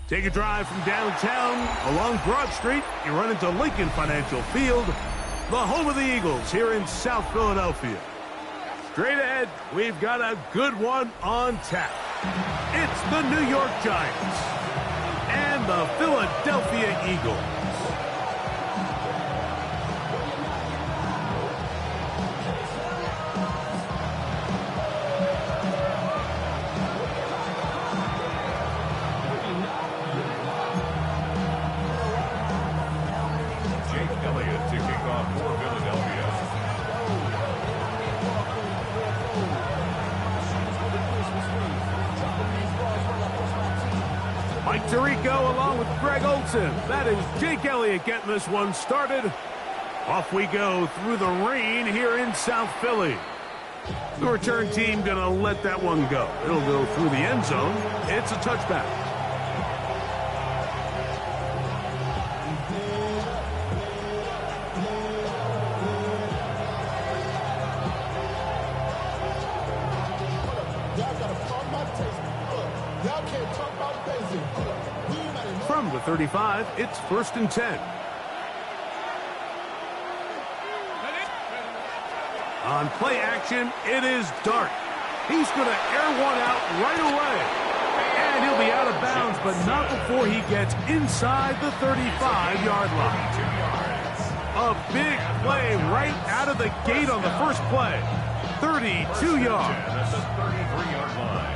Take a drive from downtown along Broad Street. You run into Lincoln Financial Field, the home of the Eagles here in South Philadelphia. Straight ahead, we've got a good one on tap. It's the New York Giants and the Philadelphia Eagles. Tirico along with Greg Olson. That is Jake Elliott getting this one started. Off we go through the rain here in South Philly. The return team going to let that one go. It'll go through the end zone. It's a touchback. From the 35, it's 1st and 10. On play action, it is Dart. He's going to air one out right away. And he'll be out of bounds, but not before he gets inside the 35-yard line. A big play right out of the gate on the first play. 32 yards. At the 33-yard line.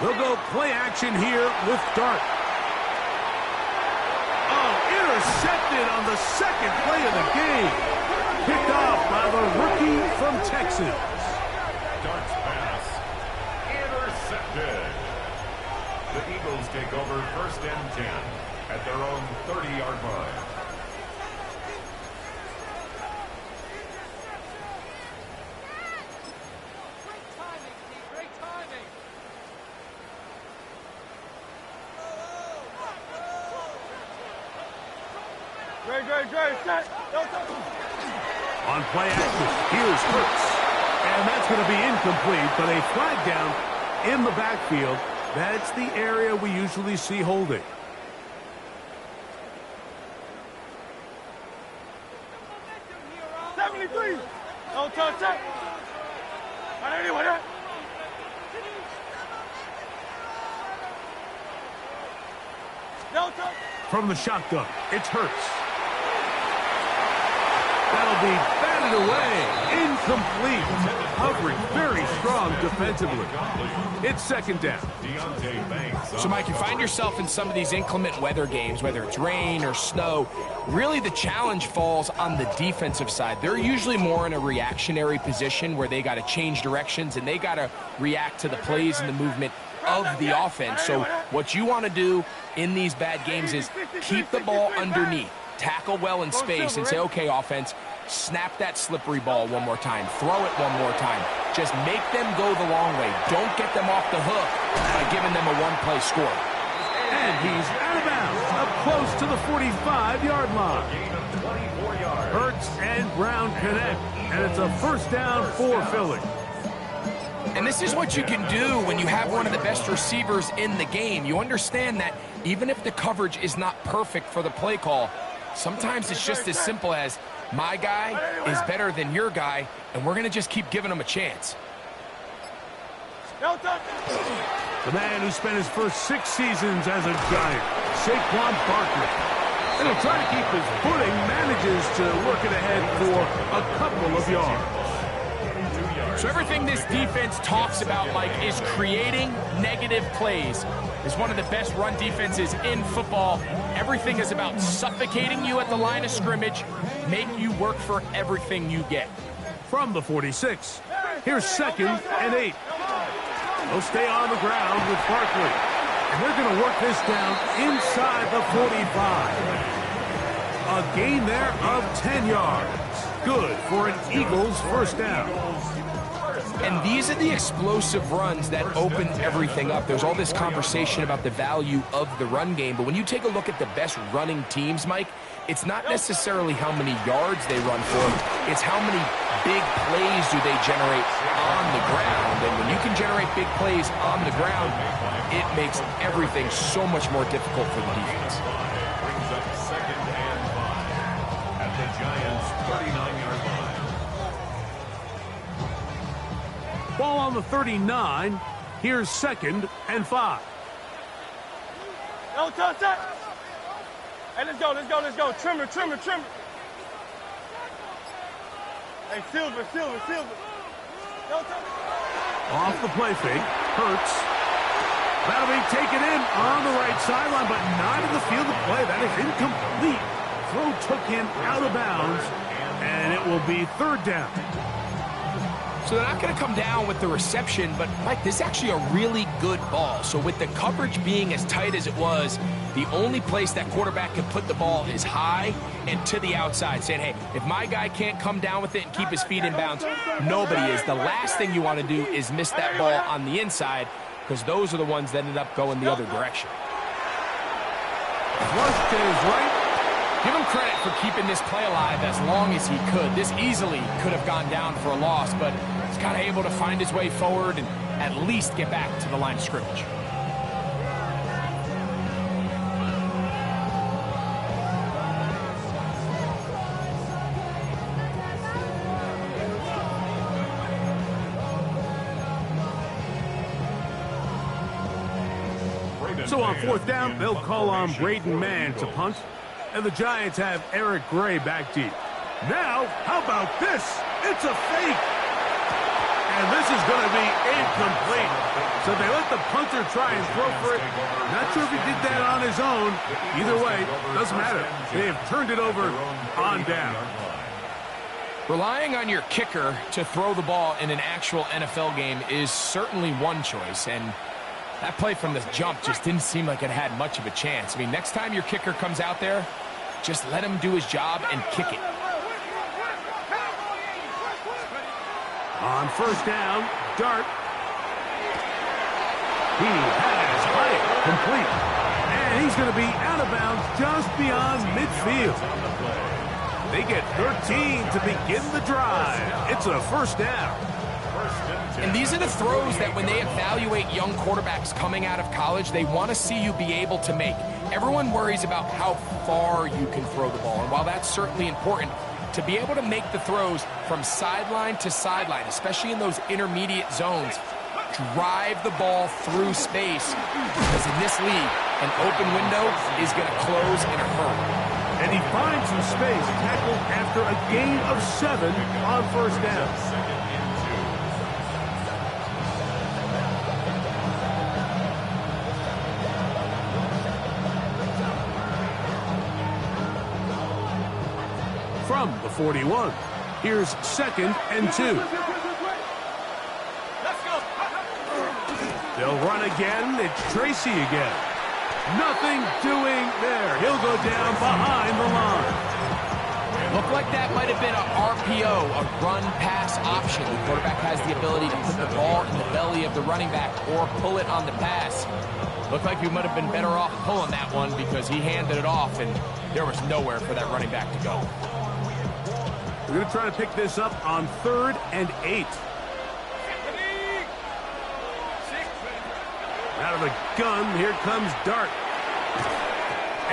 We'll go play action here with Dart. Oh, intercepted on the second play of the game. Picked off by the rookie from Texas. Dart's pass intercepted. The Eagles take over 1st and 10 at their own 30-yard line. On play action, here's Hurts. And that's going to be incomplete, but a flag down in the backfield. That's the area we usually see holding. From the shotgun, it's Hurts. That'll be batted away. Incomplete. Covering very strong defensively. It's 2nd down. So, Mike, you find yourself in some of these inclement weather games, whether it's rain or snow. Really, the challenge falls on the defensive side. They're usually more in a reactionary position where they got to change directions and they got to react to the plays and the movement of the offense. So what you want to do in these bad games is keep the ball underneath. Tackle well in space and say, okay, offense, snap that slippery ball one more time. Throw it one more time. Just make them go the long way. Don't get them off the hook by giving them a one-play score. And he's out of bounds, up close to the 45-yard line. Hurts and Brown connect, and it's a 1st down for Philly. And this is what you can do when you have one of the best receivers in the game. You understand that even if the coverage is not perfect for the play call, sometimes it's just as simple as my guy is better than your guy, and we're going to just keep giving him a chance. The man who spent his first 6 seasons as a Giant, Saquon Barkley. And he'll try to keep his footing, manages to work it ahead for a couple of yards. So everything this defense talks about, Mike, is creating negative plays. It's one of the best run defenses in football. Everything is about suffocating you at the line of scrimmage, make you work for everything you get. From the 46, here's 2nd and 8. They'll stay on the ground with Barkley. And they're going to work this down inside the 45. A gain there of 10 yards. Good for an Eagles 1st down. And these are the explosive runs that open everything up. There's all this conversation about the value of the run game, but when you take a look at the best running teams, Mike, it's not necessarily how many yards they run for, it's how many big plays do they generate on the ground. And when you can generate big plays on the ground, it makes everything so much more difficult for the defense. Brings up 2nd and 5 at the Giants' 39-yard line. Ball on the 39. Here's 2nd and 5. No, touch that. Hey, let's go. Trimmer. Hey, Silver. No touch. Off the play fake. Hurts. That'll be taken in on the right sideline, but not in the field of play. That is incomplete. Throw took him out of bounds, and it will be 3rd down. So they're not going to come down with the reception, but, Mike, this is actually a really good ball. So with the coverage being as tight as it was, the only place that quarterback can put the ball is high and to the outside, saying, hey, if my guy can't come down with it and keep his feet in bounds, nobody is. The last thing you want to do is miss that ball on the inside, because those are the ones that ended up going the other direction. Flush to his right. Give him credit for keeping this play alive as long as he could. This easily could have gone down for a loss, but he's kind of able to find his way forward and at least get back to the line of scrimmage. So on 4th down, they'll call on Braden Mann to punt. And the Giants have Eric Gray back deep. Now, how about this? It's a fake. And this is going to be incomplete. So they let the punter try and throw for it. Not sure if he did that on his own. Either way, doesn't matter. They have turned it over on down. Relying on your kicker to throw the ball in an actual NFL game is certainly one choice. And that play from the jump just didn't seem like it had much of a chance. I mean, next time your kicker comes out there, just let him do his job and kick it. On 1st down, Dart. He has height complete. And he's going to be out of bounds just beyond midfield. They get 13 to begin the drive. It's a 1st down. And these are the throws that when they evaluate young quarterbacks coming out of college, they want to see you be able to make. Everyone worries about how far you can throw the ball. And while that's certainly important, to be able to make the throws from sideline to sideline, especially in those intermediate zones, drive the ball through space. Because in this league, an open window is going to close in a hurry. And he finds some space, tackled after a gain of 7 on 1st down. From the 41, here's 2nd and 2. They'll run again. It's Tracy again. Nothing doing there. He'll go down behind the line. Looked like that might have been an RPO, a run-pass option. The quarterback has the ability to put the ball in the belly of the running back or pull it on the pass. Looked like he might have been better off pulling that one because he handed it off, and there was nowhere for that running back to go. We're going to try to pick this up on 3rd and 8. Out of the gun, here comes Dart.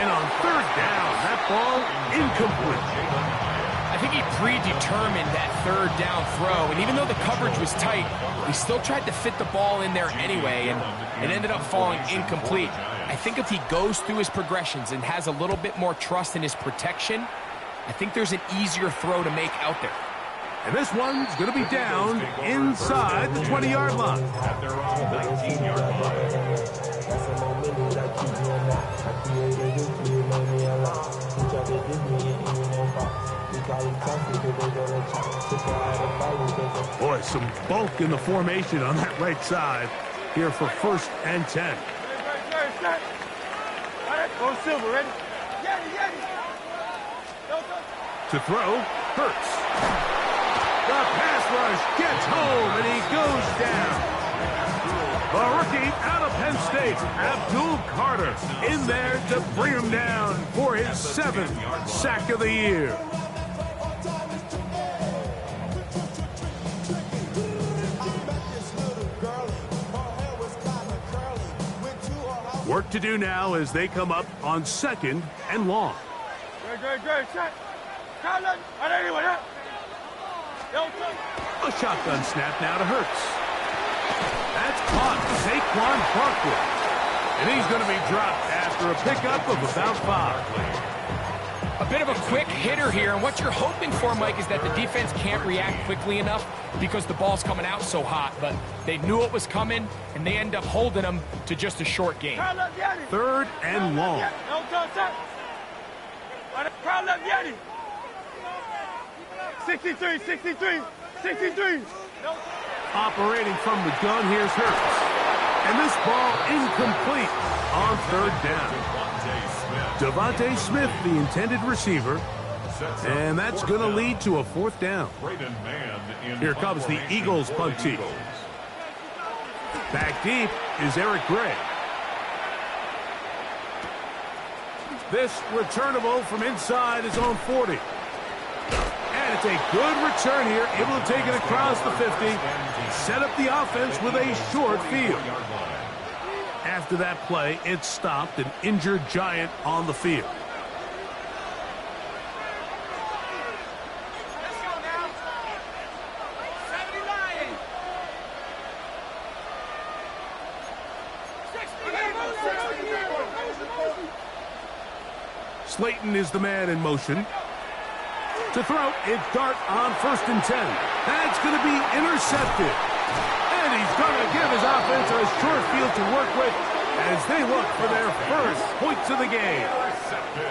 And on 3rd down, that ball incomplete. I think he predetermined that 3rd down throw, and even though the coverage was tight, he still tried to fit the ball in there anyway, and it ended up falling incomplete. I think if he goes through his progressions and has a little bit more trust in his protection, I think there's an easier throw to make out there. And this one's going to be down inside the 20-yard line. At their own 19-yard line. Boy, some bulk in the formation on that right side here for 1st and 10. Go Silver, ready? To throw, Hurts. The pass rush gets home, and he goes down. The rookie out of Penn State, Abdul Carter, in there to bring him down for his 7th sack of the year. Work to do now as they come up on 2nd and long. Great. Check. A shotgun snap now to Hurts. That's caught Saquon Barkley. And he's going to be dropped after a pickup of about 5. A bit of a quick hitter here, and what you're hoping for, Mike, is that the defense can't react quickly enough because the ball's coming out so hot, but they knew it was coming, and they end up holding them to just a short game. 3rd and long. 63. Operating from the gun, here's Hurts. And this ball incomplete on 3rd down. Devontae Smith, the intended receiver. And that's going to lead to a 4th down. Here comes the Eagles punt team. Back deep is Eric Gray. This returnable from inside his own 40. And it's a good return here, able to take it across the 50, set up the offense with a short field. After that play, it stopped an injured Giant on the field. Slayton is the man in motion. To throw, it's Dart on 1st and 10. That's going to be intercepted. And he's going to give his offense a short field to work with as they look for their first points of the game. Intercepted.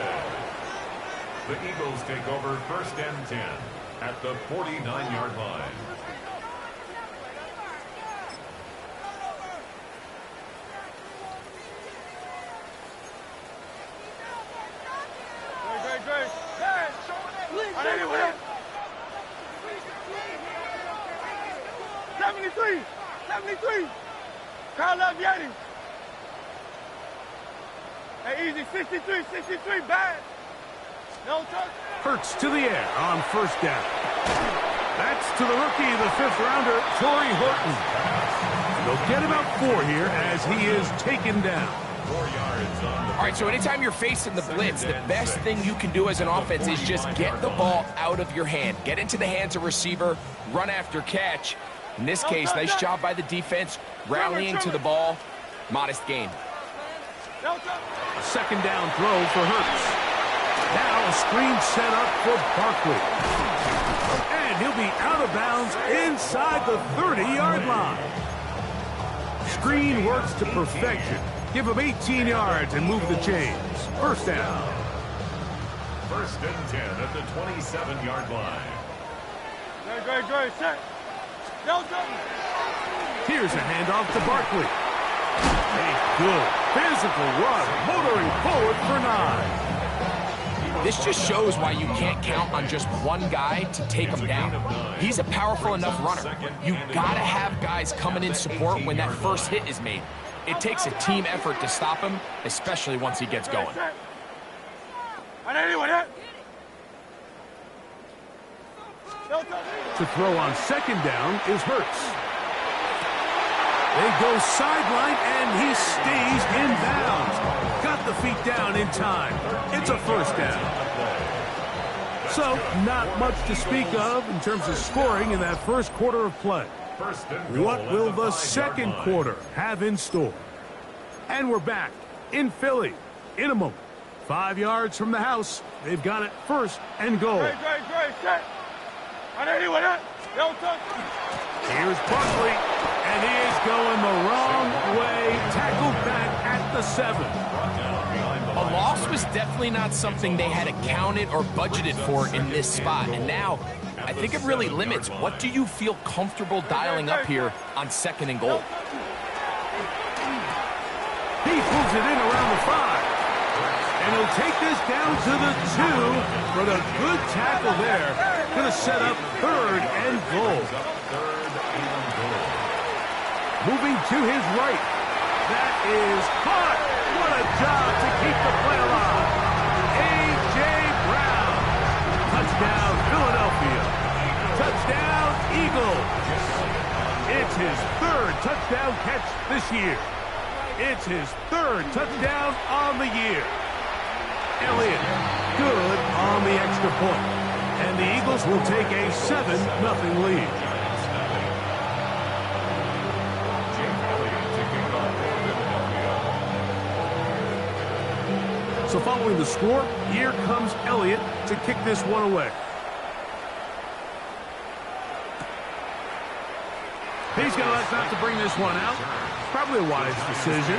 The Eagles take over 1st and 10 at the 49-yard line. Great. 73. Carl up Yeti. Hey, easy. 63. Bad. No touch. Hurts to the air on 1st down. That's to the rookie, the 5th rounder, Torrey Horton. They'll get about 4 here as he is taken down. 4 yards on the... All right, so anytime you're facing the blitz, the best thing you can do as an offense is just get the ball out of your hand. Get into the hands of receiver, run after catch. In this case, nice job by the defense, rallying to the ball. Modest gain. A 2nd down throw for Hurts. Now a screen set up for Barkley. And he'll be out of bounds inside the 30-yard line. Screen works to perfection. Give him 18 yards and move the chains. 1st down. 1st and 10 at the 27-yard line. Great. Set. No touch. Here's a handoff to Barkley. A good physical run, motoring forward for 9. This just shows why you can't count on just one guy to take him down. He's a powerful enough runner. You gotta have guys coming in support when that first hit is made. It takes a team effort to stop him, especially once he gets going. To throw on 2nd down is Hurts. They go sideline, and he stays in bounds. Got the feet down in time. It's a 1st down. So, not much to speak of in terms of scoring in that 1st quarter of play. What will the 2nd quarter have in store? And we're back in Philly in a moment. 5 yards from the house. They've got it 1st and goal. Great. Set. No touch. Here's Barkley, and he is going the wrong way. Tackled back at the 7. A loss was definitely not something they had accounted or budgeted for in this spot. And now, I think it really limits what do you feel comfortable dialing up here on 2nd and goal. He pulls it in around the 5. And he'll take this down to the 2. But a good tackle there. going to set up 3rd and goal. Moving to his right. That is caught. What a job to keep the play alive. A.J. Brown. Touchdown, Philadelphia. Touchdown, Eagles. It's his 3rd touchdown catch this year. It's his 3rd touchdown on the year. Elliott, good on the extra point. And the Eagles will take a 7-0 lead. So following the score, here comes Elliott to kick this one away. He's going to elect not to bring this one out. Probably a wise decision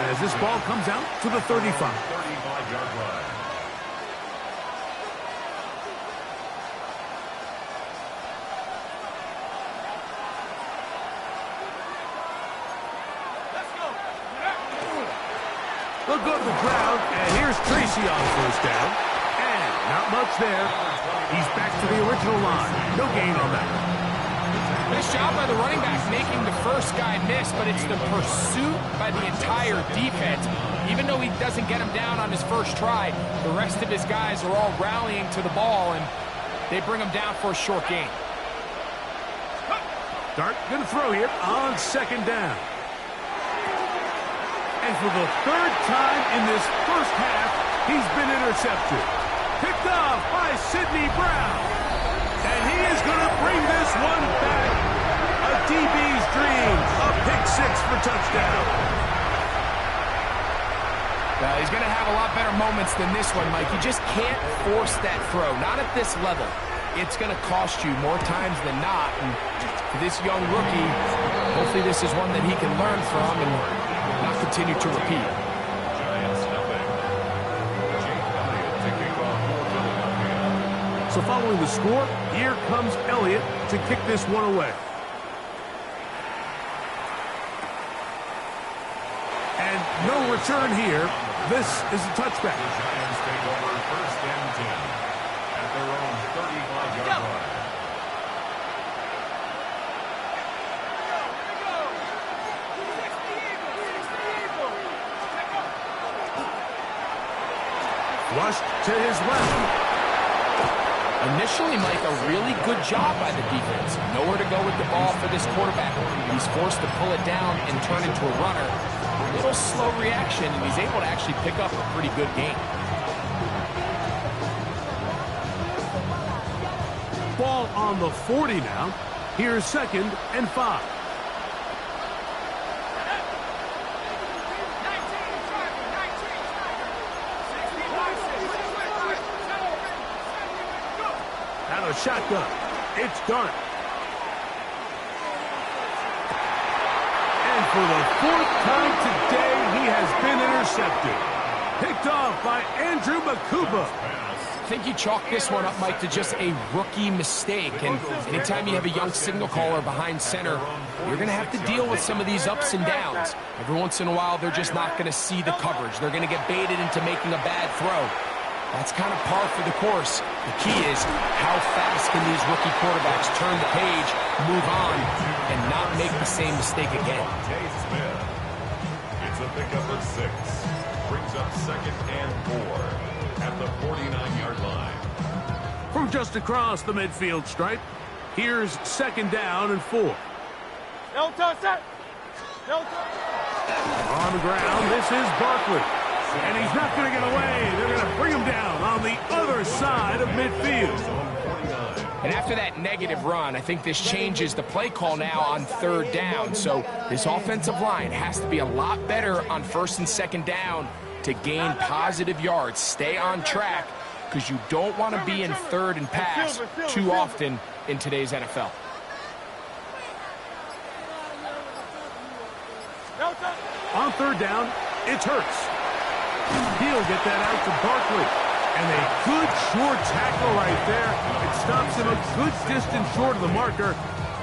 as this ball comes out to the 35. 35-yard line. They'll go to the ground, and here's Tracy on 1st down. And not much there. He's back to the original line. No gain on that. Nice job by the running back making the first guy miss, but it's the pursuit by the entire defense. Even though he doesn't get him down on his first try, the rest of his guys are all rallying to the ball, and they bring him down for a short gain. Dart going to throw here on 2nd down. And for the 3rd time in this first half, he's been intercepted. Picked off by Sidney Brown. And he is going to bring this one back. A DB's dream. A pick 6 for touchdown. He's going to have a lot better moments than this one, Mike. You just can't force that throw. Not at this level. It's going to cost you more times than not. And for this young rookie, hopefully this is one that he can learn from and not continue to repeat. So following the score, here comes Elliott to kick this one away. And no return here. This is a touchback. Giants take over 1st and 10 at their own 35-yard line. Flushed to his left. Initially, Mike, a really good job by the defense. Nowhere to go with the ball for this quarterback. He's forced to pull it down and turn into a runner. A little slow reaction, and he's able to actually pick up a pretty good gain. Ball on the 40 now. Here's 2nd and 5. Out of shotgun. It's Dart. And for the 4th time today, he has been intercepted. Picked off by Andrew Makuba. I think you chalk this one up, Mike, to just a rookie mistake. And anytime you have a young signal caller behind center, you're going to have to deal with some of these ups and downs. Every once in a while, they're just not going to see the coverage. They're going to get baited into making a bad throw. That's kind of par for the course. The key is how fast can these rookie quarterbacks turn the page, move on, and not make the same mistake again. It's a pickup of 6. Brings up 2nd and 4 at the 49-yard line. From just across the midfield stripe, here's 2nd down and 4. No touch that. No touch. On the ground, this is Barkley. And he's not going to get away. They're going to bring him down on the other side of midfield. And after that negative run, I think this changes the play call now on 3rd down. So this offensive line has to be a lot better on 1st and 2nd down to gain positive yards. Stay on track because you don't want to be in 3rd and pass too often in today's NFL. On 3rd down, it's Hurts. He'll get that out to Barkley. And a good short tackle right there. It stops him a good distance short of the marker.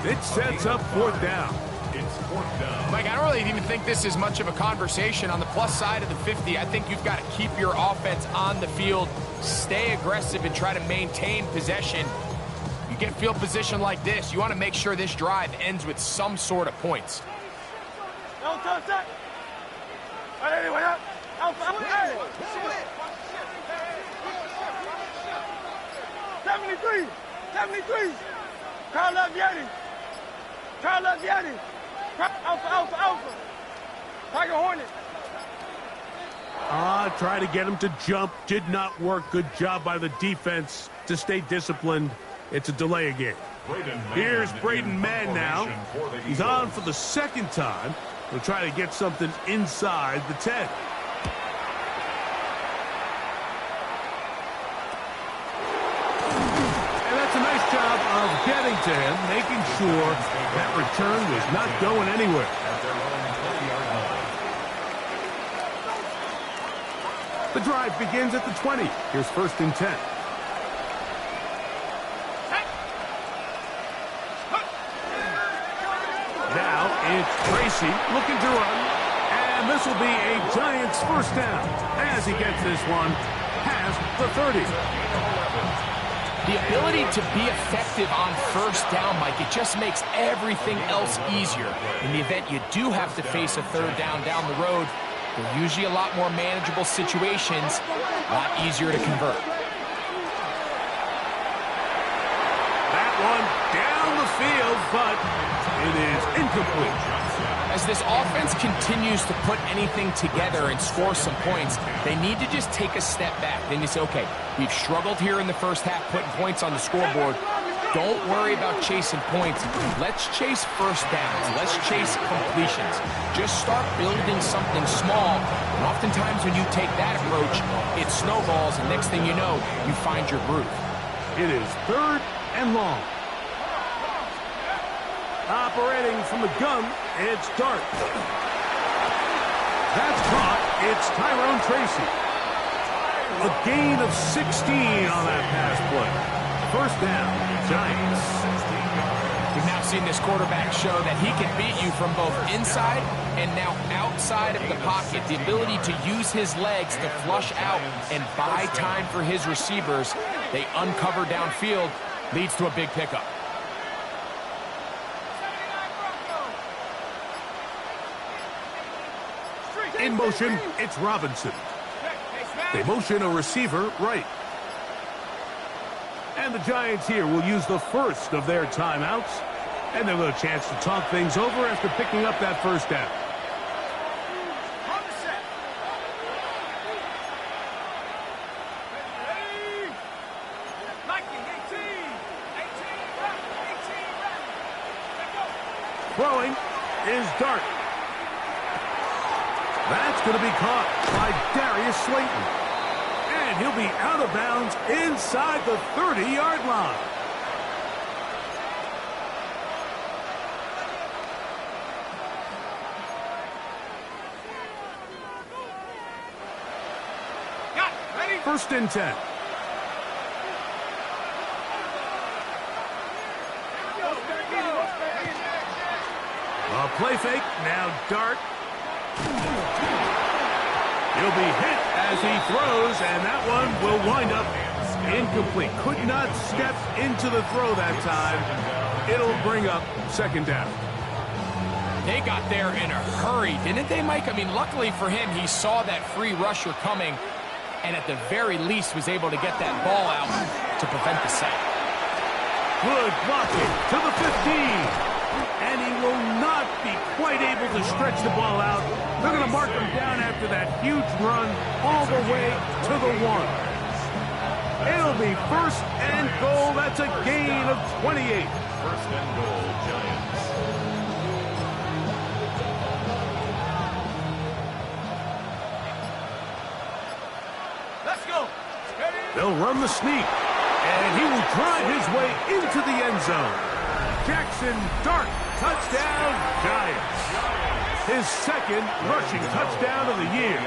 It sets up 4th down. It's 4th down. Mike, I don't really even think this is much of a conversation. On the plus side of the 50, I think you've got to keep your offense on the field, stay aggressive, and try to maintain possession. get field position like this, you want to make sure this drive ends with some sort of points. Don't touch that. Anyway, out. Hey. 73. 73. Crowd left Yeti. Crowd left Yeti. Alpha. Tiger Hornet. Try to get him to jump. Did not work. Good job by the defense to stay disciplined. It's a delay again. Here's Braden Mann now. He's on for the second time. He'll try to get something inside the 10. And that's a nice job of getting to him, making sure that return was not going anywhere. The drive begins at the 20. Here's 1st and 10. Now it's Tracy looking to run. And this will be a Giants first down as he gets this one past the 30. The ability to be effective on first down, Mike, it just makes everything else easier. In the event you do have to face a third down the road, they're usually a lot more manageable situations, a lot easier to convert. That one down the field, but it is incomplete. As this offense continues to put anything together and score some points, they need to just take a step back. Then you say, okay, we've struggled here in the first half putting points on the scoreboard. Don't worry about chasing points. Let's chase first downs. Let's chase completions. Just start building something small. And oftentimes when you take that approach, it snowballs, and next thing you know, you find your groove. It is 3rd and long. Operating from the gun, it's Dart. That's caught. It's Tyrone Tracy. A gain of 16 on that pass play. First down, Giants. We've now seen this quarterback show that he can beat you from both inside and now outside of the pocket. The ability to use his legs to flush out and buy time for his receivers. They uncover downfield, leads to a big pickup. In motion, it's Robinson. They motion a receiver right. And the Giants here will use the first of their timeouts. And they'll have a chance to talk things over after picking up that first down. Throwing is Dart. That's going to be caught by Darius Slayton. And he'll be out of bounds inside the 30-yard line. First and 10. A play fake. Now Dart. He'll be hit as he throws, and that one will wind up incomplete. Could not step into the throw that time. It'll bring up second down. They got there in a hurry, didn't they, Mike? I mean, luckily for him, he saw that free rusher coming, and at the very least was able to get that ball out to prevent the sack. Good blocking to the 15. And he will not be quite able to stretch the ball out. They're going to mark him down after that huge run all the way to the 1. It'll be 1st and goal. That's a gain of 28. 1st and goal, Giants. Let's go. They'll run the sneak. And he will drive his way into the end zone. Jackson Dart, touchdown, Giants. His second rushing touchdown of the year.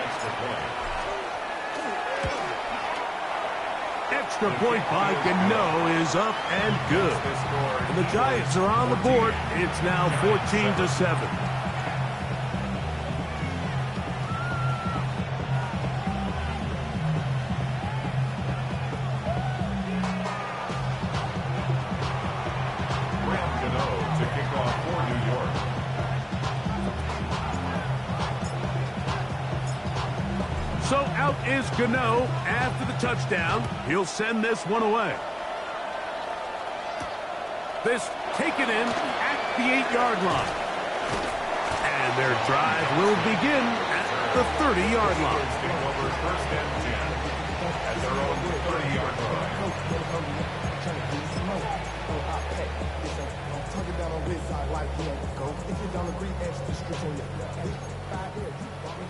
Extra point by Gano is up and good. And the Giants are on the board. It's now 14-7. So out is Gano after the touchdown. He'll send this one away. This taken in at the 8-yard line. And their drive will begin at the 30-yard line. First and 10 at their own 30-yard line.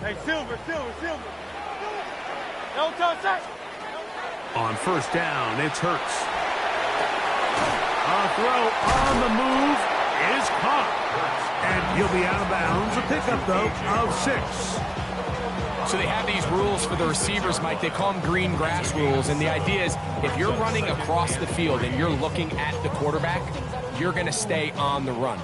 Hey, Silver. No touch that. On first down, it's Hurts. A throw on the move is caught. And he'll be out of bounds. A pickup, though, of 6. So they have these rules for the receivers, Mike. They call them green grass rules. And the idea is if you're running across the field and you're looking at the quarterback, you're going to stay on the run.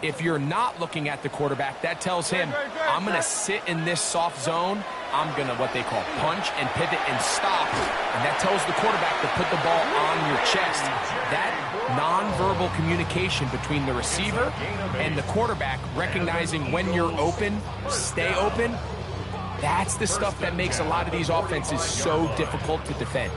If you're not looking at the quarterback, that tells him, I'm going to sit in this soft zone. I'm going to what they call punch and pivot and stop. And that tells the quarterback to put the ball on your chest. That nonverbal communication between the receiver and the quarterback, recognizing when you're open, stay open, that's the stuff that makes a lot of these offenses so difficult to defend.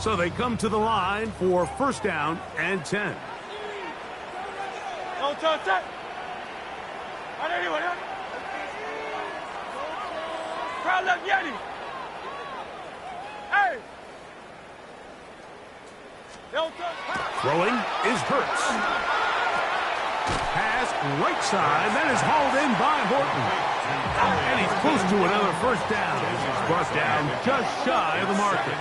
So they come to the line for first down and 10. No touch that. Crowd left Yeti. Hey. No touch. Throwing is Hurts. Pass right side. That is hauled in by Horton. And he's close to another first down. He's brought down just shy of the marker.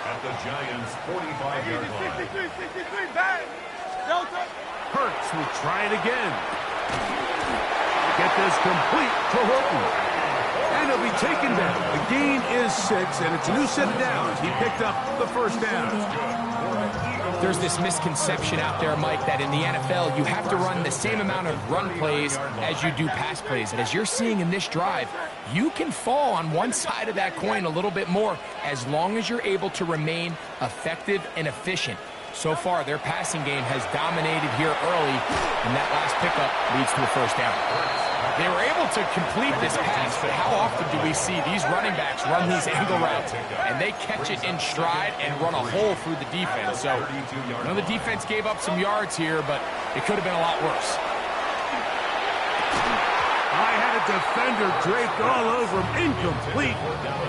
At the Giants' 45-yard line. 63, bang. No touch. Hurts will try it again. Get this complete to Horton. And he'll be taken down. The gain is 6, and it's a new set of downs. He picked up the first down. There's this misconception out there, Mike, that in the NFL, you have to run the same amount of run plays as you do pass plays. And as you're seeing in this drive, you can fall on one side of that coin a little bit more as long as you're able to remain effective and efficient. So far, their passing game has dominated here early, and that last pickup leads to a first down. They were able to complete this pass, but how often do we see these running backs run these angle routes, and they catch it in stride and run a hole through the defense? So, I know the defense gave up some yards here, but it could have been a lot worse. I had a defender draped all over him. Incomplete.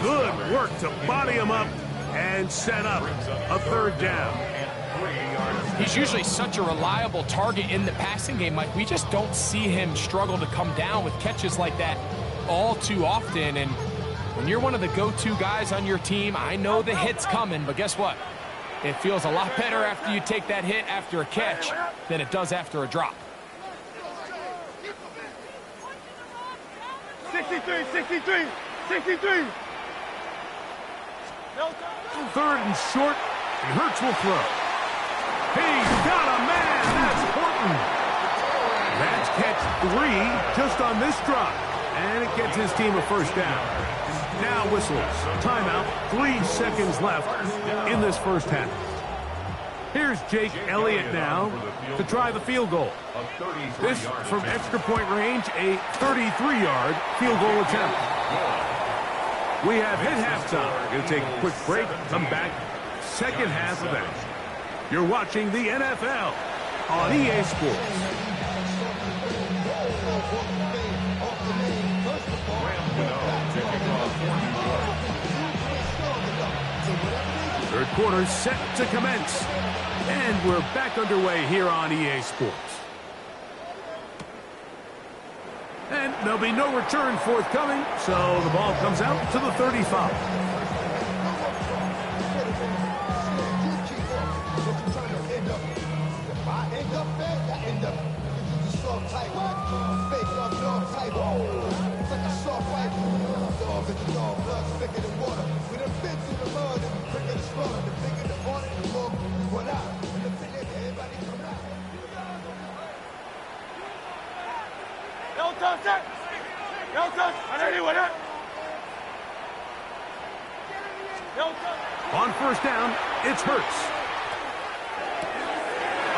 Good work to body him up and set up a third down. He's usually such a reliable target in the passing game, Mike. We just don't see him struggle to come down with catches like that all too often. And when you're one of the go-to guys on your team, I know the hit's coming, but guess what? It feels a lot better after you take that hit after a catch than it does after a drop. 63. Third and short, and Hurts will throw. He's got a man. That's Horton. That's catch 3 just on this drive. And it gets his team a first down. Now whistles. Timeout. 3 seconds left in this first half. Here's Jake Elliott now to try the field goal. This from extra point range, a 33-yard field goal attempt. We have hit halftime. We're going to take a quick break. Come back. Second half of action. You're watching the NFL on EA Sports. Third quarter set to commence. And we're back underway here on EA Sports. And there'll be no return forthcoming, so the ball comes out to the 35. On first down, it's Hurts.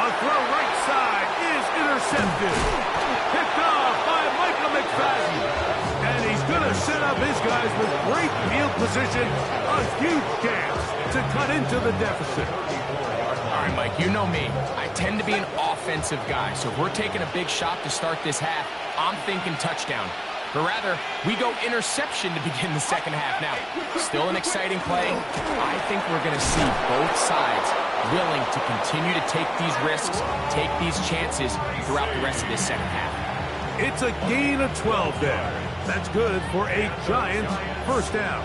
A throw right side is intercepted. Picked off by Michael McFadden. And he's going to set up his guys with great field position. A huge chance to cut into the deficit. All right, Mike, you know me. I tend to be an offensive guy, so if we're taking a big shot to start this half, I'm thinking touchdown. But rather, we go interception to begin the second half. Now, still an exciting play. I think we're going to see both sides willing to continue to take these risks, take these chances throughout the rest of this second half. It's a gain of 12 there. That's good for a Giants first down.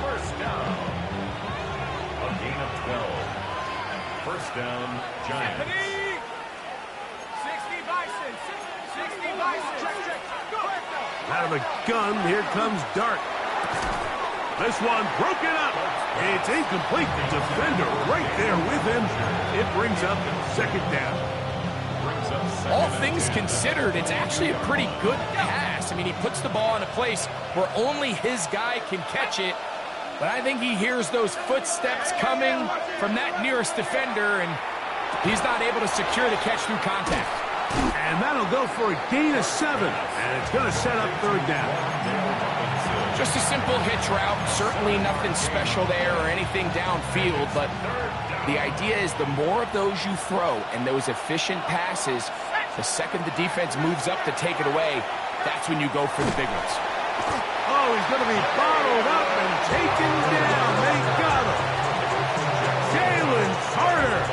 A gain of 12. First down, Giants. 60 Bison. 60 Bison. Out of the gun, here comes Dart. This one broken up. It's incomplete. The defender right there with him. It brings up second down. All things considered, it's actually a pretty good pass. I mean, he puts the ball in a place where only his guy can catch it. But I think he hears those footsteps coming from that nearest defender, and he's not able to secure the catch through contact. And that'll go for a gain of 7. And it's going to set up third down. Just a simple hitch route. Certainly nothing special there or anything downfield, but the idea is the more of those you throw and those efficient passes, the second the defense moves up to take it away, that's when you go for the big ones. Oh, he's going to be bottled up and taken down. They got him. Jalen Carter.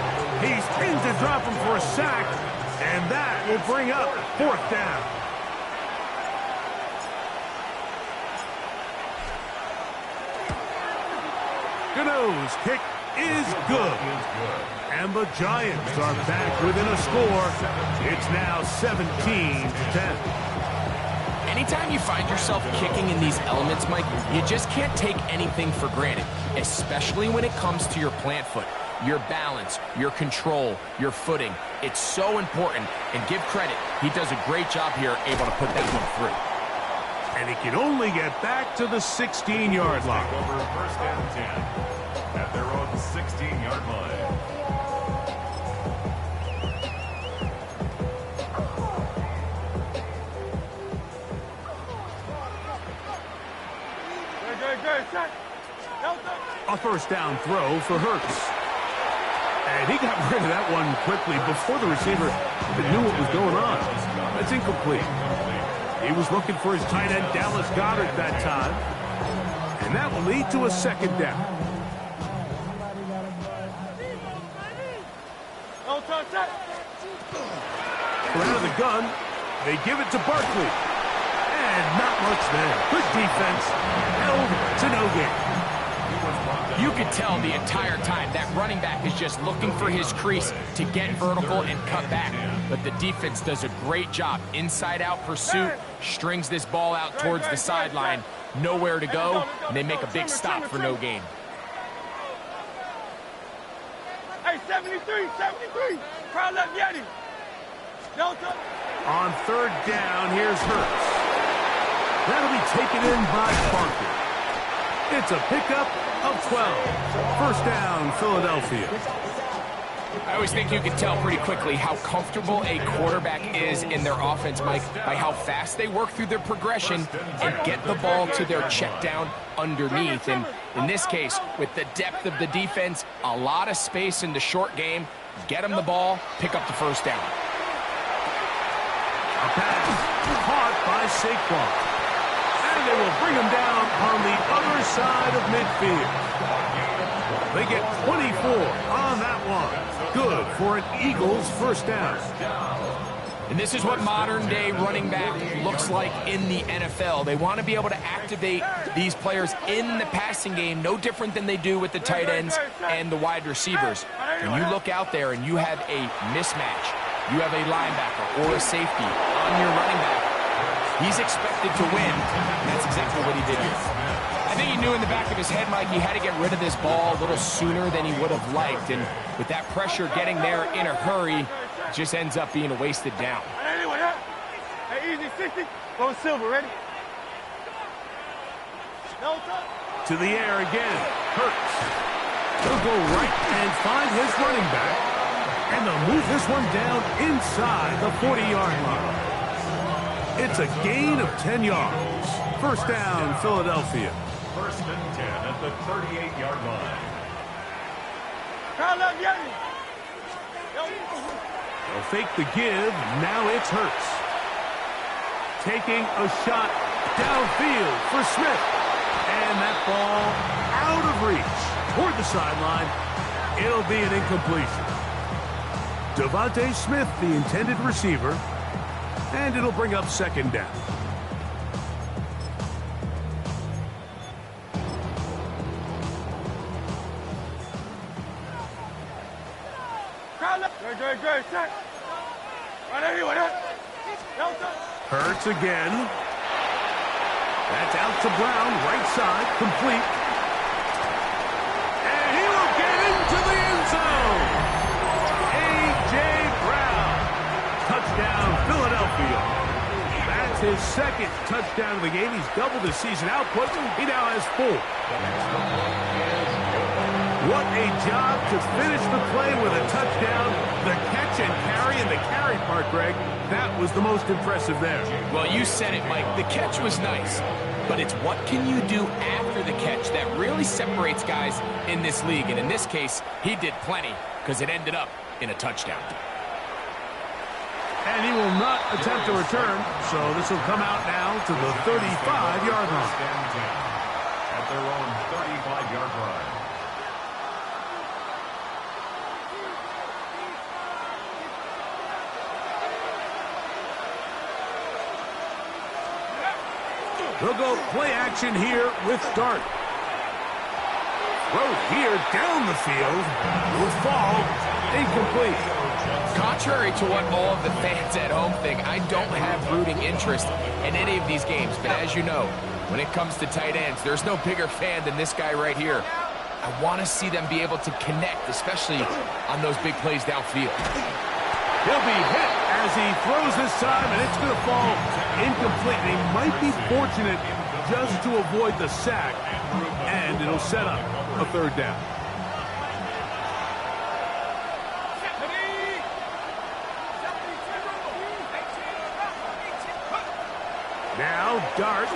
He's pinned to drop him for a sack, and that will bring up fourth down. Gano's kick is good. And the Giants are back within a score. It's now 17-10. Anytime you find yourself kicking in these elements, Mike, you just can't take anything for granted, especially when it comes to your plant foot, your balance, your control, your footing. It's so important, and give credit. He does a great job here, able to put that one through. And he can only get back to the 16-yard line. Over first and 10 at their own 16-yard line. A first down throw for Hurts. And he got rid of that one quickly before the receiver even knew what was going on. That's incomplete. He was looking for his tight end, Dallas Goedert, that time. And that will lead to a second down. Out of the gun, they give it to Barkley. And not much there. Good defense. Held to no gain. You could tell the entire time that running back is just looking for his crease to get vertical and cut back. But the defense does a great job. Inside-out pursuit, strings this ball out towards the sideline. Nowhere to go, and they make a big stop for no gain. Hey, 73. Crowd left Yeti. On third down, here's Hurts. That'll be taken in by Parker. It's a pickup of 12. First down, Philadelphia. I always think you can tell pretty quickly how comfortable a quarterback is in their offense, Mike, by how fast they work through their progression and get the ball to their check down underneath. And in this case, with the depth of the defense, a lot of space in the short game, get them the ball, pick up the first down. A pass caught by Saquon. And they will bring him down on the other side of midfield. They get 24 on that one. Good for an Eagles first down. And this is what modern-day running back looks like in the NFL. They want to be able to activate these players in the passing game, no different than they do with the tight ends and the wide receivers. When you look out there and you have a mismatch, you have a linebacker or a safety on your running back, he's expected to win, and that's exactly what he did here. I think he knew in the back of his head, Mike, he had to get rid of this ball a little sooner than he would have liked, and with that pressure getting there in a hurry, it just ends up being a wasted down. Hey, easy, 60. Going silver, ready? No touch. To the air again. Hurts. He'll go right and find his running back. And they'll move this one down inside the 40-yard line. It's a gain of 10 yards. First down, Philadelphia. First and 10 at the 38-yard line. They'll fake the give. Now it's Hurts. Taking a shot downfield for Smith. And that ball out of reach toward the sideline. It'll be an incompletion. Devontae Smith, the intended receiver. And it'll bring up second down. Hurts again. That's out to Brown, right side, complete. And he will get into the end zone. A.J. Brown. Touchdown, Philadelphia. That's his second touchdown of the game. He's doubled his season output. He now has 4. What a job to finish the play with a touchdown. The catch and carry, and the carry part, Greg, that was the most impressive there. Well, you said it, Mike. The catch was nice, but it's what can you do after the catch that really separates guys in this league. And in this case, he did plenty because it ended up in a touchdown. And he will not attempt a return, so this will come out now to the 35-yard line. At their own 35-yard line. They'll go play action here with Dart. Throw here down the field. Will fall. Incomplete. Contrary to what all of the fans at home think, I don't have rooting interest in any of these games. But as you know, when it comes to tight ends, there's no bigger fan than this guy right here. I want to see them be able to connect, especially on those big plays downfield. He'll be hit as he throws this time, and it's going to fall incomplete. They might be fortunate just to avoid the sack, and it'll set up a third down. Now Dart.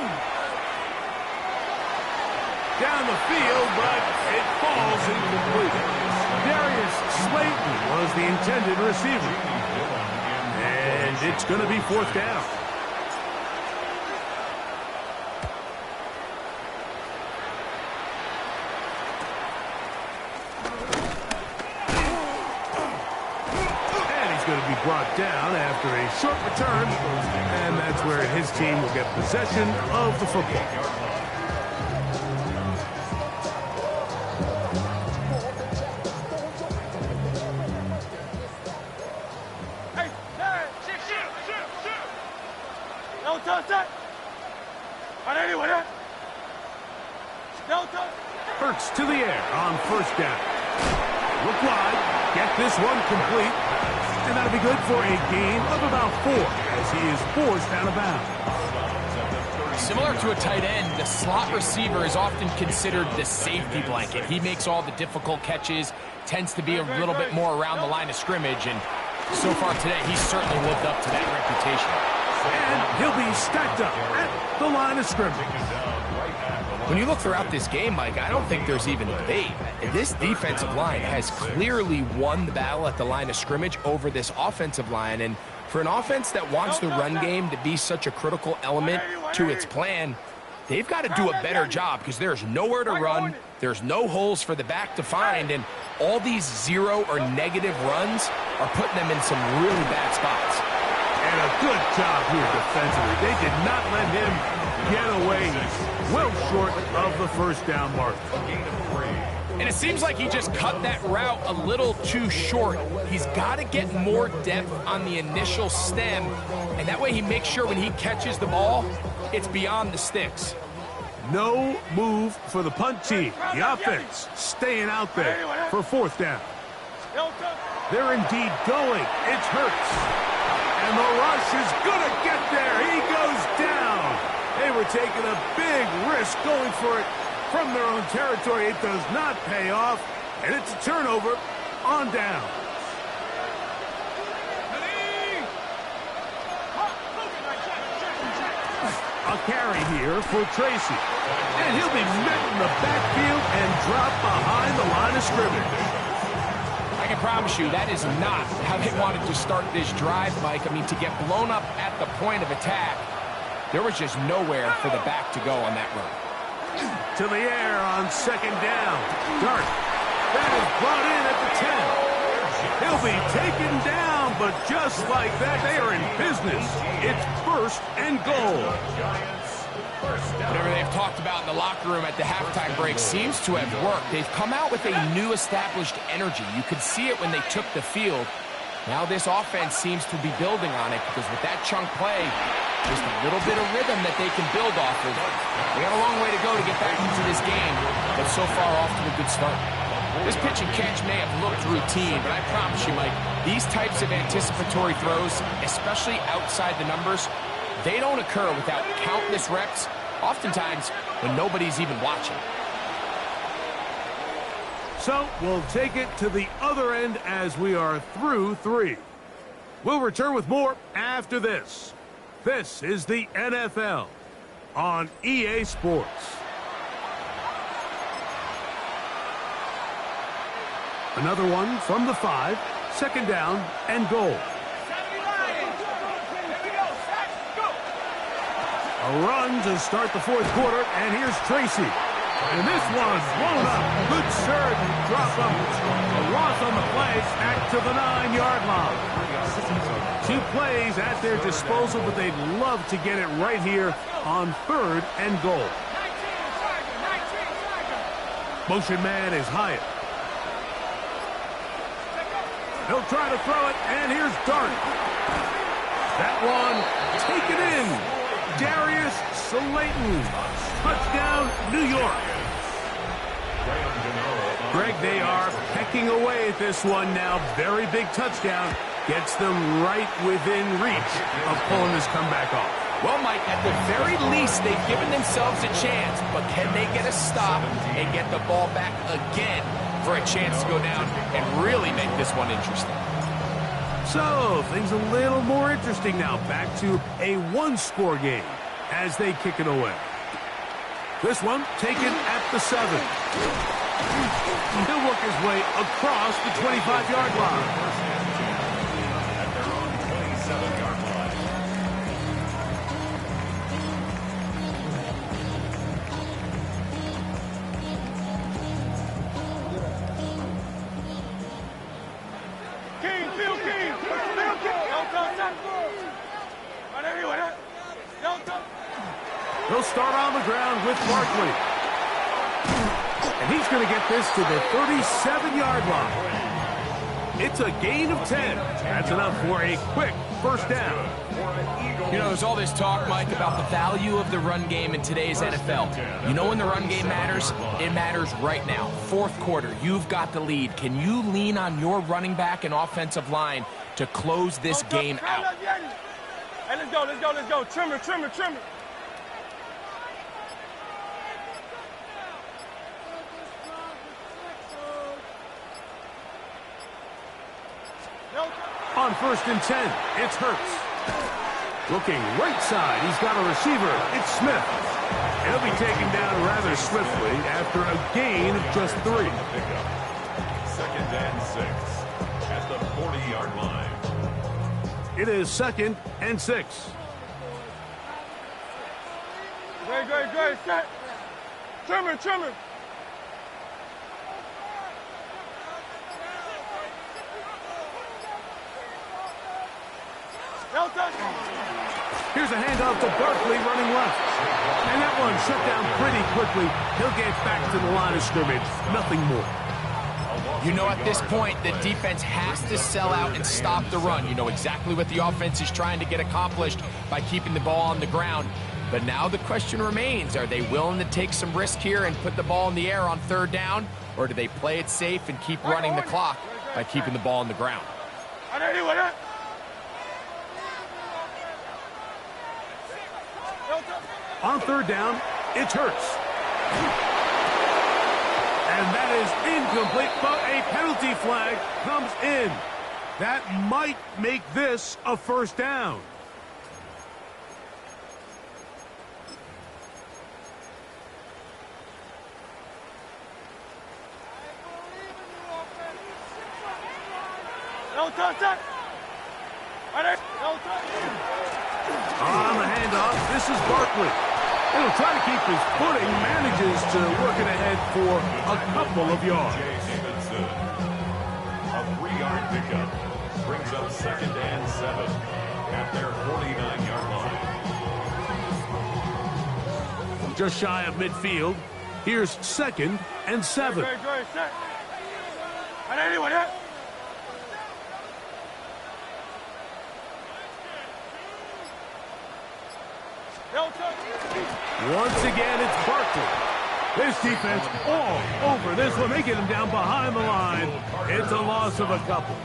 Down the field, but it falls incomplete. Darius Slayton was the intended receiver. And it's going to be fourth down. And he's going to be brought down after a short return. And that's where his team will get possession of the football. Hurts to the air on first down. Look wide, get this one complete, and that'll be good for a gain of about 4 as he is forced out of bounds. Similar to a tight end, the slot receiver is often considered the safety blanket. He makes all the difficult catches, tends to be a little bit more around the line of scrimmage, and so far today, he's certainly lived up to that reputation. And he'll be stacked up at the line of scrimmage. When you look throughout this game, Mike, I don't think there's even a debate. This defensive line has clearly won the battle at the line of scrimmage over this offensive line. And for an offense that wants the run game to be such a critical element to its plan, they've got to do a better job because there's nowhere to run, there's no holes for the back to find, and all these 0 or negative runs are putting them in some really bad spots. And a good job here defensively. They did not let him get away. He's well short of the first down mark. And it seems like he just cut that route a little too short. He's got to get more depth on the initial stem, and that way he makes sure when he catches the ball, it's beyond the sticks. No move for the punt team. The offense staying out there for fourth down. They're indeed going. It's Hurts. And the rush is going to get there. He goes down. They were taking a big risk going for it from their own territory. It does not pay off, and it's a turnover on down. here for Tracy. And he'll be met in the backfield and dropped behind the line of scrimmage. I can promise you that is not how they wanted to start this drive, Mike. I mean, to get blown up at the point of attack, there was just nowhere for the back to go on that run. To the air on second down. Dart. That is brought in at the 10. He'll be taken down, but just like that, they are in business. It's first and goal. Whatever they've talked about in the locker room at the halftime break seems to have worked. They've come out with a new established energy. You could see it when they took the field. Now this offense seems to be building on it because with that chunk play, just a little bit of rhythm that they can build off of. They got a long way to go to get back into this game, but so far off to a good start. This pitch and catch may have looked routine, but I promise you, Mike, these types of anticipatory throws, especially outside the numbers, they don't occur without countless reps, oftentimes when nobody's even watching. So we'll take it to the other end as we are through 3. We'll return with more after this. This is the NFL on EA Sports. Another one from the 5, second down and goal. A run to start the fourth quarter, and here's Tracy. And this one's blown up. Good surge, drop up. A loss on the play, back to the 9-yard line. 2 plays at their disposal, but they'd love to get it right here on third and goal. Motion man is Hyatt. He'll try to throw it, and here's Dart. That one taken in. Darius Slayton. Touchdown, New York. Greg, they are pecking away at this one now. Very big touchdown. Gets them right within reach of pulling this comeback off. Well, Mike, at the very least, they've given themselves a chance, but can they get a stop and get the ball back again for a chance to go down and really make this one interesting? So, things a little more interesting now. Back to a 1-score game as they kick it away. This one taken at the 7. He'll work his way across the 25-yard line. At their own 27-yard line. King, Phil King. He'll start on the ground with Barkley. And he's going to get this to the 37-yard line. It's a gain of 10. That's enough for a quick first down. You know, there's all this talk, Mike, about the value of the run game in today's NFL. You know when the run game matters? It matters right now. Fourth quarter, you've got the lead. Can you lean on your running back and offensive line to close this game out? Hey, let's go. Trimmer. On first and 10, it's Hurts. Looking right side, he's got a receiver. It's Smith. He'll be taken down rather swiftly after a gain of just 3. Second and 6 at the 40-yard line. It is second and 6. Great. Set. Trimmer. Here's a handoff to Barkley running left. And that one shut down pretty quickly. He'll get back to the line of scrimmage. Nothing more. You know, at this point, the defense has to sell out and stop the run. You know exactly what the offense is trying to get accomplished by keeping the ball on the ground. But now the question remains, are they willing to take some risk here and put the ball in the air on third down? Or do they play it safe and keep running the clock by keeping the ball on the ground? On third down, it's Hurts. And that is incomplete, but a penalty flag comes in. That might make this a first down. On the handoff, this is Barkley. He'll try to keep his footing, manages to work it ahead for a couple of yards. A 3-yard pickup brings up 2nd and 7 at their 49-yard line. Just shy of midfield. Here's 2nd and 7. Once again, it's Barkley. This defense all over this one. They get him down behind the line. It's a loss of a couple.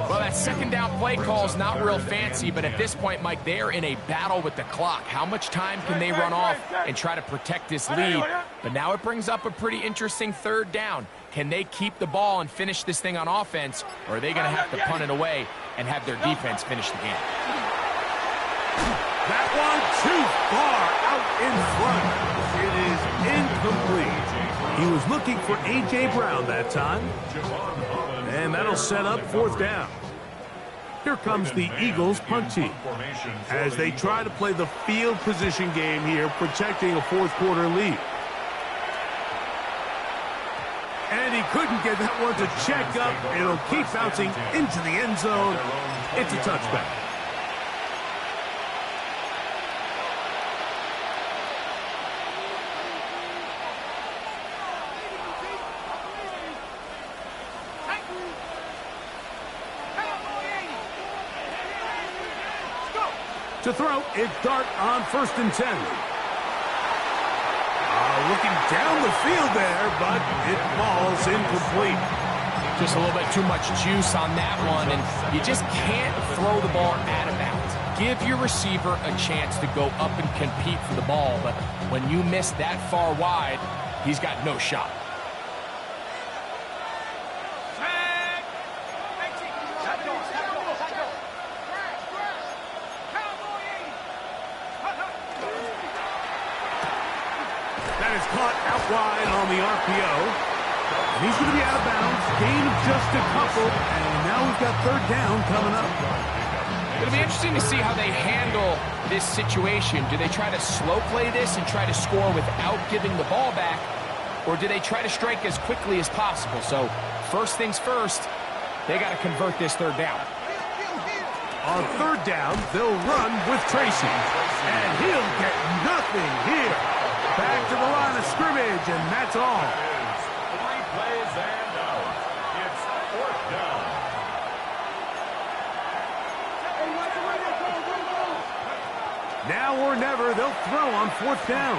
Well, that 2nd down play call is not real fancy, but at this point, Mike, they are in a battle with the clock. How much time can they run off and try to protect this lead? But now it brings up a pretty interesting 3rd down. Can they keep the ball and finish this thing on offense, or are they going to have to punt it away and have their defense finish the game? That one too far out in front. It is incomplete. He was looking for A.J. Brown that time. And that'll set up 4th down. Here comes the Eagles punt team as they try to play the field position game here, protecting a 4th quarter lead. And he couldn't get that one to check up. It'll keep bouncing into the end zone. It's a touchback. To throw, it's Dart on 1st and 10. Looking down the field there, but it falls incomplete. Just a little bit too much juice on that one, and you just can't throw the ball out of bounds. Give your receiver a chance to go up and compete for the ball, but when you miss that far wide, he's got no shot. Caught out wide on the RPO. And he's going to be out of bounds. Gain of just a couple. And now we've got 3rd down coming up. It'll be interesting to see how they handle this situation. Do they try to slow play this and try to score without giving the ball back? Or do they try to strike as quickly as possible? So first things first, they got to convert this 3rd down. On 3rd down, they'll run with Tracy. And he'll get nothing here. Back to the line of scrimmage, and that's all. 3 plays and out. It's 4th down. Now or never, they'll throw on 4th down.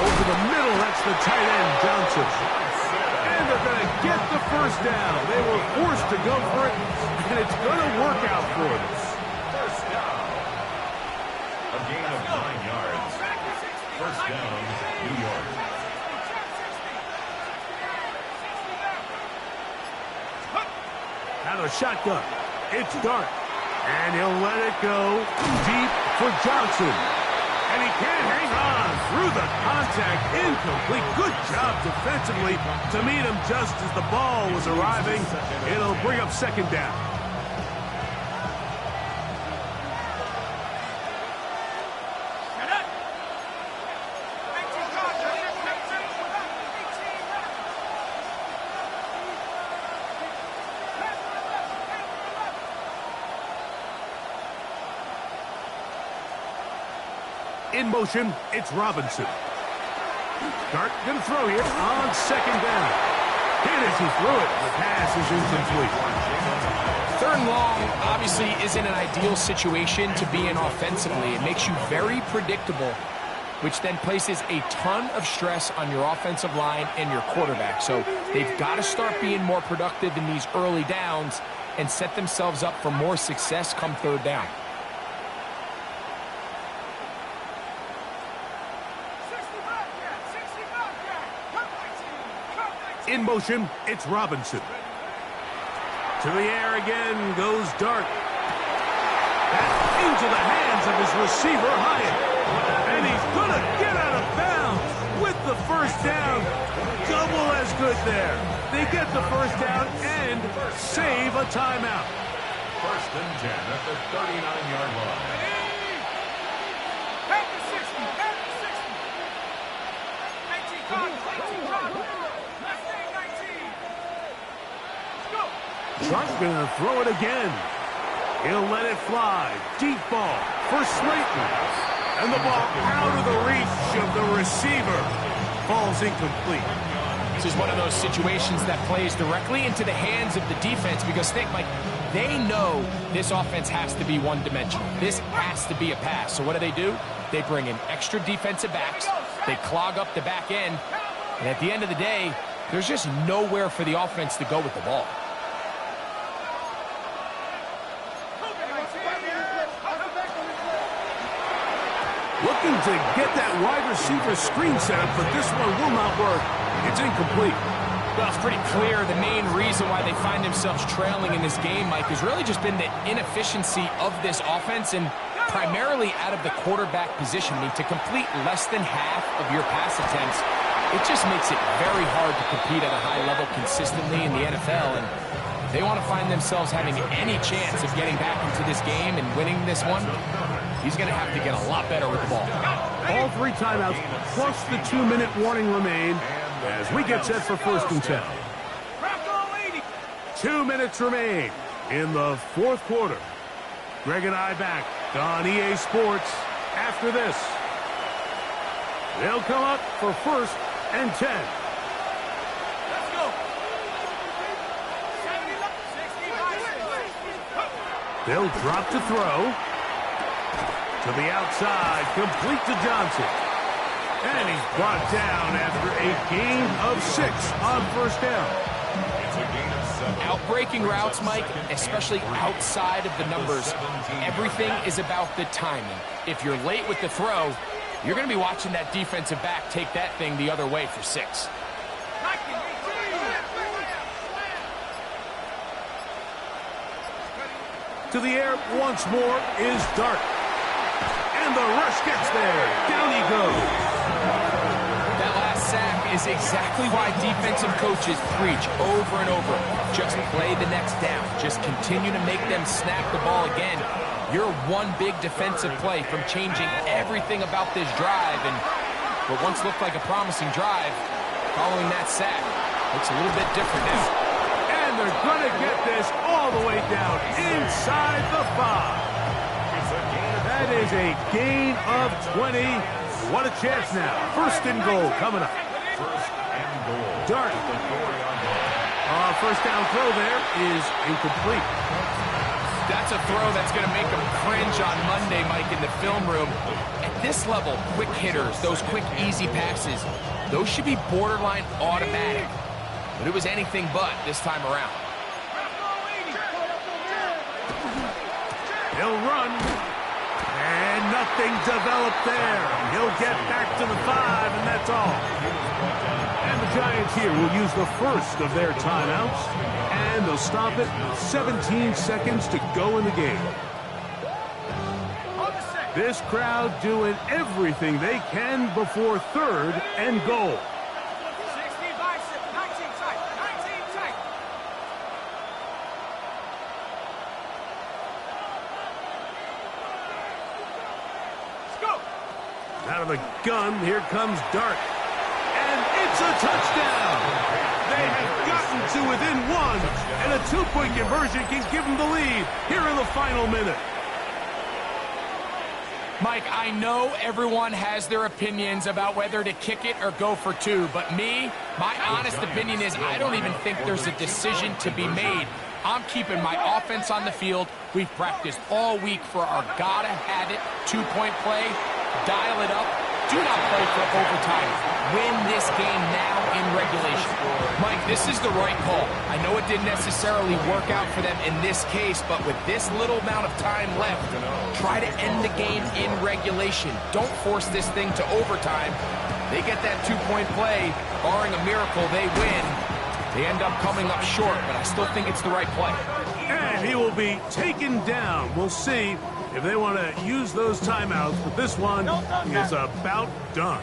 Over the middle, that's the tight end, Johnson. And they're going to get the 1st down. They were forced to go for it, and it's going to work out for them. 1st down. A gain of 9 yards. 1st down, New York. Out of the shotgun. It's Dart. And he'll let it go deep for Johnson. And he can't hang on through the contact. Incomplete. Good job defensively to meet him just as the ball was arriving. It'll bring up 2nd down. In motion, it's Robinson. Dart gonna throw here on 2nd down. It is, he threw it. The pass is incomplete. 3rd and long obviously isn't an ideal situation to be in offensively. It makes you very predictable, which then places a ton of stress on your offensive line and your quarterback. So they've got to start being more productive in these early downs and set themselves up for more success come 3rd down. In motion, it's Robinson. To the air again goes Dart. Back into the hands of his receiver, Hyatt. And he's going to get out of bounds with the 1st down. Double as good there. They get the first down and save a timeout. First and 10 at the 39-yard line. Back to 60. Back to 60. 19 clock. 19 clock. Left lane 19. Let's go. Sharp's going to throw it again. He'll let it fly. Deep ball for Slayton. And the ball out of the reach of the receiver. Falls incomplete. This is one of those situations that plays directly into the hands of the defense because think, Mike, they know this offense has to be one-dimensional. This has to be a pass. So what do? They bring in extra defensive backs. They clog up the back end. And at the end of the day, there's just nowhere for the offense to go with the ball. Looking to get that wide receiver screen set up, but this one will not work. It's incomplete. Well, it's pretty clear the main reason why they find themselves trailing in this game, Mike, has really just been the inefficiency of this offense and primarily out of the quarterback position. I mean, to complete less than half of your pass attempts, it just makes it very hard to compete at a high level consistently in the NFL. And they want to find themselves having any chance of getting back into this game and winning this one. He's going to have to get a lot better with the ball. All 3 timeouts plus the 2-minute warning remain as we get set for first and 10. 2 minutes remain in the fourth quarter. Greg and I back on EA Sports after this. They'll come up for first and 10. Let's go. 65. They'll drop to throw. To the outside, complete to Johnson. And he's brought down after a gain of 6 on first down. It's a gain of 7. Outbreaking routes, Mike, especially outside of the numbers, everything is about the timing. If you're late with the throw, you're going to be watching that defensive back take that thing the other way for 6. To the air once more is Dart. And the rush gets there. Down he goes. That last sack is exactly why defensive coaches preach over and over. Just play the next down. Just continue to make them snap the ball again. You're one big defensive play from changing everything about this drive. And what once looked like a promising drive, following that sack, looks a little bit different now. And they're going to get this all the way down inside the 5. That is a gain of 20. What a chance now. First and goal coming up. First and goal. Dart. First down throw there is incomplete. That's a throw that's going to make them cringe on Monday, Mike, in the film room. At this level, quick hitters, those quick, easy passes, those should be borderline automatic. But it was anything but this time around. He'll run. And nothing developed there. He'll get back to the 5, and that's all. And the Giants here will use the first of their timeouts, and they'll stop it with 17 seconds to go in the game. This crowd doing everything they can before third and goal. 16 bicep, 19 tight, 19 tight. Out of the gun, here comes Dart. And it's a touchdown. They have gotten to within 1, and a 2-point conversion can give them the lead here in the final minute. Mike, I know everyone has their opinions about whether to kick it or go for 2, but me, my honest opinion is I don't even think there's a decision to be made. I'm keeping my offense on the field. We've practiced all week for our gotta-have-it 2-point play. Dial it up. Do not play for overtime. Win this game now in regulation. Mike, this is the right call. I know it didn't necessarily work out for them in this case, but with this little amount of time left, try to end the game in regulation. Don't force this thing to overtime. They get that 2-point play. Barring a miracle, they win. They end up coming up short, but I still think it's the right play. And he will be taken down. We'll see if they want to use those timeouts, but this one is about done.